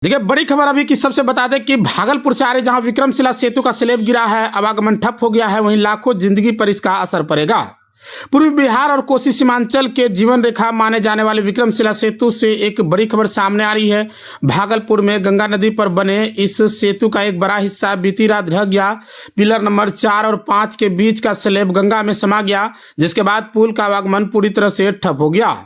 देखिए, बड़ी खबर अभी की सबसे बता दें कि भागलपुर से आ रही जहां विक्रमशिला सेतु का स्लैब गिरा है, आवागमन ठप हो गया है, वहीं लाखों जिंदगी पर इसका असर पड़ेगा। पूर्वी बिहार और कोसी सीमांचल के जीवन रेखा माने जाने वाले विक्रमशिला सेतु से एक बड़ी खबर सामने आ रही है। भागलपुर में गंगा नदी पर बने इस सेतु का एक बड़ा हिस्सा बीती रात ढह गया। पिलर नंबर 4 और 5 के बीच का स्लैब गंगा में समा गया, जिसके बाद पुल का आवागमन पूरी तरह से ठप हो गया।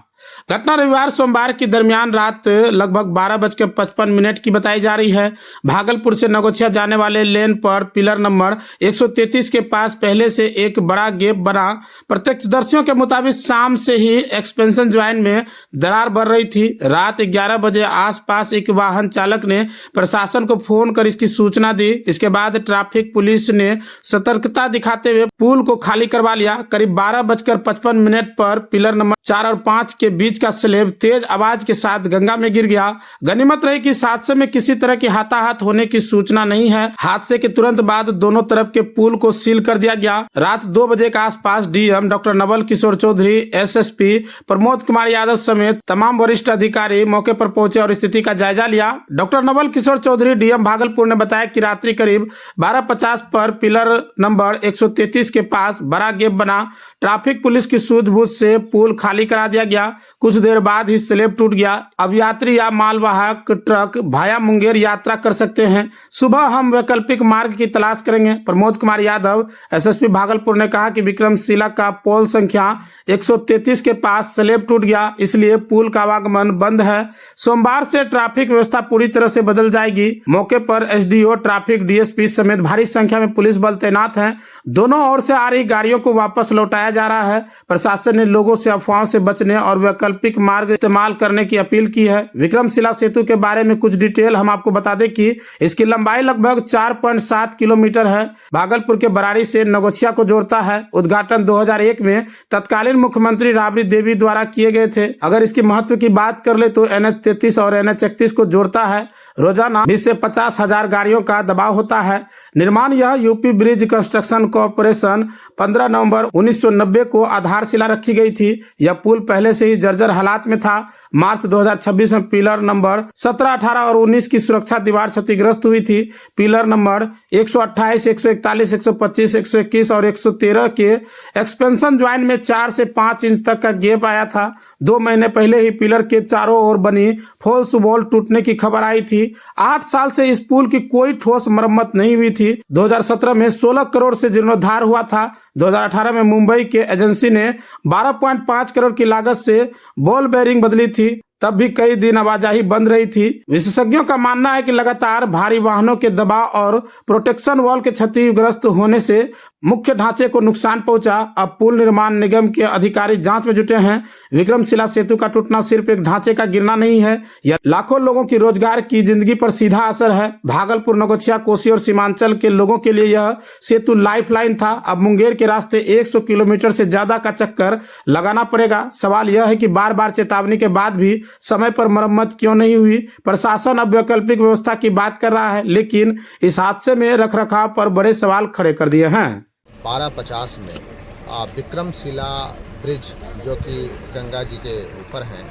घटना रविवार सोमवार की दरमियान रात लगभग 12:55 की बताई जा रही है। भागलपुर से नगोछिया जाने वाले लेन पर पिलर नंबर 133 के पास पहले से एक बड़ा गैप बना। प्रत्यक्षदर्शियों के मुताबिक शाम से ही एक्सपेंशन ज्वाइन में दरार बढ़ रही थी। रात 11 बजे आसपास एक वाहन चालक ने प्रशासन को फोन कर इसकी सूचना दी। इसके बाद ट्रैफिक पुलिस ने सतर्कता दिखाते हुए पुल को खाली करवा लिया। करीब 12:55 पर पिलर नंबर 4 और 5 के बीच का स्लैब तेज आवाज के साथ गंगा में गिर गया। गनीमत रही कि इस हादसे में किसी तरह की हाथाहाथ होने की सूचना नहीं है। हादसे के तुरंत बाद दोनों तरफ के पुल को सील कर दिया गया। रात 2 बजे के आसपास DM doctor Naval Kishore Chaudhary, SSP Pramod Kumar Yadav समेत तमाम वरिष्ठ अधिकारी मौके पर पहुंचे और स्थिति का जायजा लिया। डॉक्टर नवल किशोर चौधरी डीएम भागलपुर ने बताया कि रात्रि करीब 12:50 पर पिलर नंबर 133 के पास बड़ा गैप बना। ट्रैफिक पुलिस की सूझबूझ से पुल खाली करा दिया गया। कुछ देर बाद ही स्लैब टूट गया। अब यात्री या मालवाहक ट्रक भाया मुंगेर यात्रा कर सकते हैं। सुबह हम वैकल्पिक मार्ग की तलाश करेंगे। प्रमोद कुमार यादव, एसएसपी भागलपुर ने कहा कि विक्रमशिला का पोल संख्या 133 के पास स्लैब टूट गया, इसलिए पुल का आवागमन बंद है। सोमवार से ट्रैफिक व्यवस्था पूरी तरह से बदल जाएगी। मौके पर एसडीओ, ट्रैफिक डीएसपी समेत भारी संख्या में पुलिस बल तैनात है। दोनों ओर से आ रही गाड़ियों को वापस लौटाया जा रहा है। प्रशासन ने लोगों से अफवाहों से बचने और वैकल्पिक मार्ग इस्तेमाल करने की अपील की है। विक्रमशिला सेतु के बारे में कुछ डिटेल हम आपको बता दें कि इसकी लंबाई लगभग 4.7 किलोमीटर है। भागलपुर के बराड़ी से नगोछिया को जोड़ता है। उद्घाटन 2001 में तत्कालीन मुख्यमंत्री राबड़ी देवी द्वारा किए गए थे। अगर इसकी महत्व की बात कर ले तो NH-33 और NH-31 को जोड़ता है। रोजाना 20 से 50 हजार गाड़ियों का दबाव होता है। निर्माण यह यूपी ब्रिज कंस्ट्रक्शन कॉर्पोरेशन 15 नवंबर 1990 को आधारशिला रखी गई थी। यह पुल पहले से ही जर्जर हालात में था। मार्च 2026 में पिलर नंबर 17, 18 और 19 की सुरक्षा दीवार क्षतिग्रस्त हुई थी। पिलर नंबर 128, 141, 125, 121 और 113 के एक्सपेंशन ज्वाइन में 4 से 5 इंच तक का गैप आया था। 2 महीने पहले ही पिलर के चारों ओर बनी फॉल्स वॉल टूटने की खबर आई थी। 8 साल से इस पुल की कोई ठोस मरम्मत नहीं हुई थी। 2017 में 16 करोड़ से जीर्णोद्धार हुआ था। 2018 में मुंबई के एजेंसी ने 12.5 करोड़ की लागत से बॉल बेरिंग बदली थी। तब भी कई दिन आवाजाही बंद रही थी। विशेषज्ञों का मानना है कि लगातार भारी वाहनों के दबाव और प्रोटेक्शन वॉल के क्षतिग्रस्त होने से मुख्य ढांचे को नुकसान पहुंचा। अब पुल निर्माण निगम के अधिकारी जांच में जुटे हैं। विक्रमशिला सेतु का टूटना सिर्फ एक ढांचे का गिरना नहीं है, यह लाखों लोगों की रोजगार की जिंदगी पर सीधा असर है। भागलपुर, नगोछिया, कोसी और सीमांचल के लोगों के लिए यह सेतु लाइफलाइन था। अब मुंगेर के रास्ते 100 किलोमीटर से ज्यादा का चक्कर लगाना पड़ेगा। सवाल यह है कि बार बार चेतावनी के बाद भी समय पर मरम्मत क्यों नहीं हुई। प्रशासन अब वैकल्पिक व्यवस्था की बात कर रहा है, लेकिन इस हादसे में रखरखाव पर बड़े सवाल खड़े कर दिए हैं। 12:50 में विक्रमशिला ब्रिज जो कि गंगा जी के ऊपर है,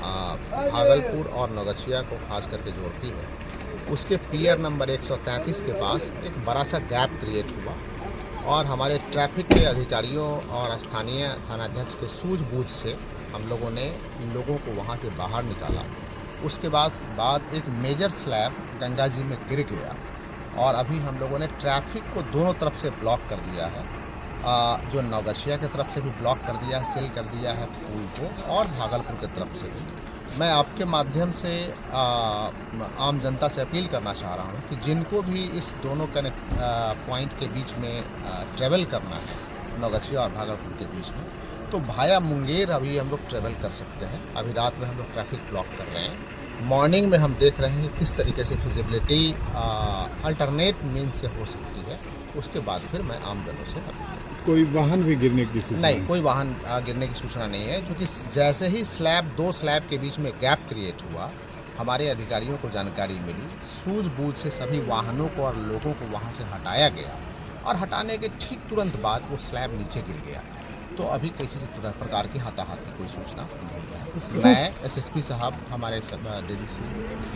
भागलपुर और नगोछिया को खास करके जोड़ती है, उसके पिलर नंबर 133 के पास एक बड़ा सा गैप क्रिएट हुआ और हमारे ट्रैफिक के अधिकारियों और स्थानीय थानाध्यक्ष के सूझबूझ से हम लोगों ने लोगों को वहाँ से बाहर निकाला। उसके बाद एक मेजर स्लैब गंगा जी में गिर गया और अभी हम लोगों ने ट्रैफिक को दोनों तरफ से ब्लॉक कर दिया है। जो नगोछिया की तरफ से भी ब्लॉक कर दिया है, सील कर दिया है पुल को, और भागलपुर की तरफ से भी। मैं आपके माध्यम से आम जनता से अपील करना चाह रहा हूँ कि जिनको भी इस दोनों पॉइंट के बीच में ट्रेवल करना है, नगोछिया और भागलपुर के बीच में, तो भाया मुंगेर अभी हम लोग ट्रेवल कर सकते हैं। अभी रात में हम लोग ट्रैफिक ब्लॉक कर रहे हैं। मॉर्निंग में हम देख रहे हैं किस तरीके से फिजिबिलिटी अल्टरनेट मीन से हो सकती है। उसके बाद फिर मैं आम जनों से कोई वाहन भी गिरने की सूचना नहीं, कोई वाहन गिरने की सूचना नहीं है, क्योंकि जैसे ही दो स्लैब के बीच में गैप क्रिएट हुआ, हमारे अधिकारियों को जानकारी मिली, सूझबूझ से सभी वाहनों को और लोगों को वहाँ से हटाया गया और हटाने के ठीक तुरंत बाद वो स्लैब नीचे गिर गया। तो अभी किसी प्रकार की हाथापाई की कोई सूचना नहीं है। मैं एसएसपी साहब, हमारे डीडीसी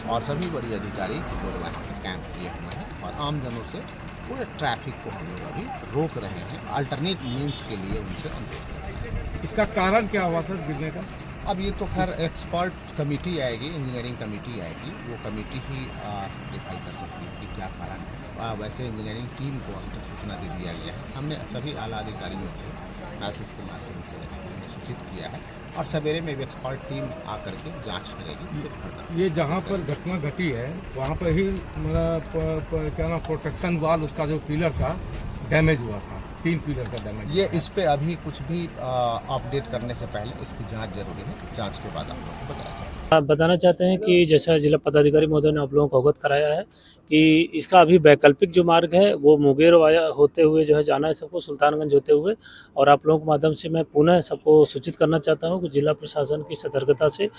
और सभी बड़ी अधिकारी लोग वहाँ पे कैंप किए हुए हैं और आम जनों से पूरे ट्रैफिक को हम लोग अभी रोक रहे हैं, अल्टरनेट मीन्स के लिए उनसे अनुरोध कर रहे हैं। इसका कारण क्या हुआ सर गिरने का? अब ये तो खैर एक्सपर्ट कमेटी आएगी, इंजीनियरिंग कमेटी आएगी, वो कमेटी ही डिसाइड कर सकती है कि क्या कारण है। वैसे इंजीनियरिंग टीम को हम तक सूचना दे दिया गया है, हमने सभी आला अधिकारियों को मैसेज के माध्यम से हमने सूचित किया है और सवेरे में भी एक्सपर्ट टीम आकर के जांच करेगी। ये जहाँ पर घटना घटी है वहाँ पर ही क्या नाम प्रोटेक्शन वाल उसका जो पिलर का डैमेज हुआ था, 3 पिलर का डैमेज। ये इस पे अभी कुछ भी अपडेट करने से पहले इसकी जांच जरूरी है, जांच के बाद आप लोगों को बताया जाएगा। आप बताना चाहते हैं कि जैसा जिला पदाधिकारी महोदय ने आप लोगों को अवगत कराया है कि इसका अभी वैकल्पिक जो मार्ग है वो मुंगेर वाया होते हुए जो है जाना है सबको, सुल्तानगंज होते हुए। और आप लोगों के माध्यम से मैं पुनः सबको सूचित करना चाहता हूं कि जिला प्रशासन की सतर्कता से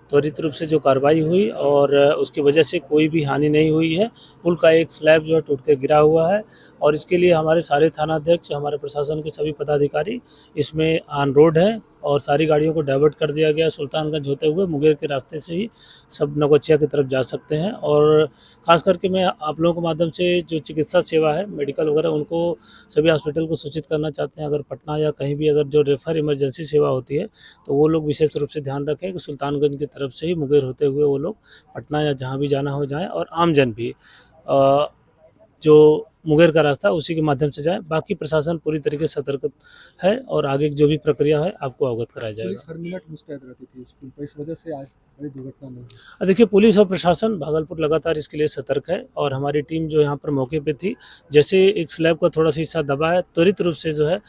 त्वरित रूप से जो कार्रवाई हुई और उसकी वजह से कोई भी हानि नहीं हुई है। पुल का एक स्लैब जो है टूट के गिरा हुआ है और इसके लिए हमारे सारे थानाध्यक्ष, हमारे प्रशासन के सभी पदाधिकारी इसमें ऑन रोड हैं और सारी गाड़ियों को डाइवर्ट कर दिया गया। सुल्तानगंज होते हुए मुंगेर के रास्ते से ही सब नगोचिया की तरफ जा सकते हैं। और ख़ास करके मैं आप लोगों के माध्यम से जो चिकित्सा सेवा है, मेडिकल वगैरह, उनको सभी हॉस्पिटल को सूचित करना चाहते हैं। अगर पटना या कहीं भी अगर जो रेफर इमरजेंसी सेवा होती है तो वो लोग विशेष रूप से ध्यान रखें कि सुल्तानगंज की तरफ से ही मुंगेर होते हुए वो लोग पटना या जहाँ भी जाना हो जाएँ और आमजन भी जो मुंगेर का रास्ता उसी के माध्यम से जाए। बाकी प्रशासन पूरी तरीके से सतर्क है और आगे जो भी प्रक्रिया है आपको अवगत कराया जाएगा। पुलिस हर मिनट मुस्तैद रहती थी इस पुल पर, इस वजह से आज बड़ी दुर्घटना नहीं हुई। देखिए, पुलिस और प्रशासन भागलपुर लगातार इसके लिए सतर्क है और हमारी टीम जो यहाँ पर मौके पे थी, जैसे एक स्लैब का थोड़ा सा हिस्सा दबा है, त्वरित रूप से जो है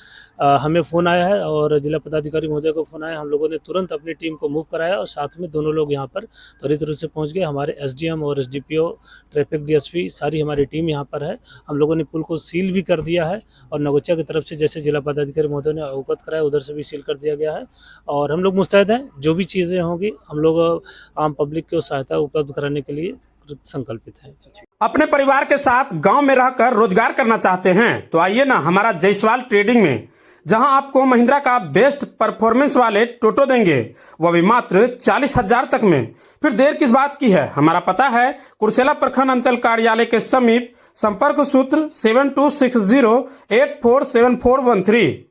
हमें फ़ोन आया है और जिला पदाधिकारी महोदय को फ़ोन आया, हम लोगों ने तुरंत अपनी टीम को मूव कराया और साथ में दोनों लोग यहाँ पर त्वरित रूप से पहुँच गए। हमारे SDM और SDPO, ट्रैफिक DSP, सारी हमारी टीम यहाँ पर है। हम लोगों ने पुल को सील भी कर दिया है और नगोचिया की तरफ से जैसे जिला पदाधिकारी महोदय ने अवगत कराया उधर से भी सील कर दिया गया है और हम लोग मुस्तैद हैं। जो भी चीज़ें होंगी हम लोग आम पब्लिक को सहायता उपलब्ध कराने के लिए संकल्पित हैं। अपने परिवार के साथ गांव में रहकर रोजगार करना चाहते हैं तो आइए ना हमारा जायसवाल ट्रेडिंग में, जहां आपको महिंद्रा का बेस्ट परफॉर्मेंस वाले टोटो देंगे, वो भी मात्र 40,000 तक में। फिर देर किस बात की है? हमारा पता है कुर्सेला प्रखंड अंचल कार्यालय के समीप। संपर्क सूत्र 7260847413।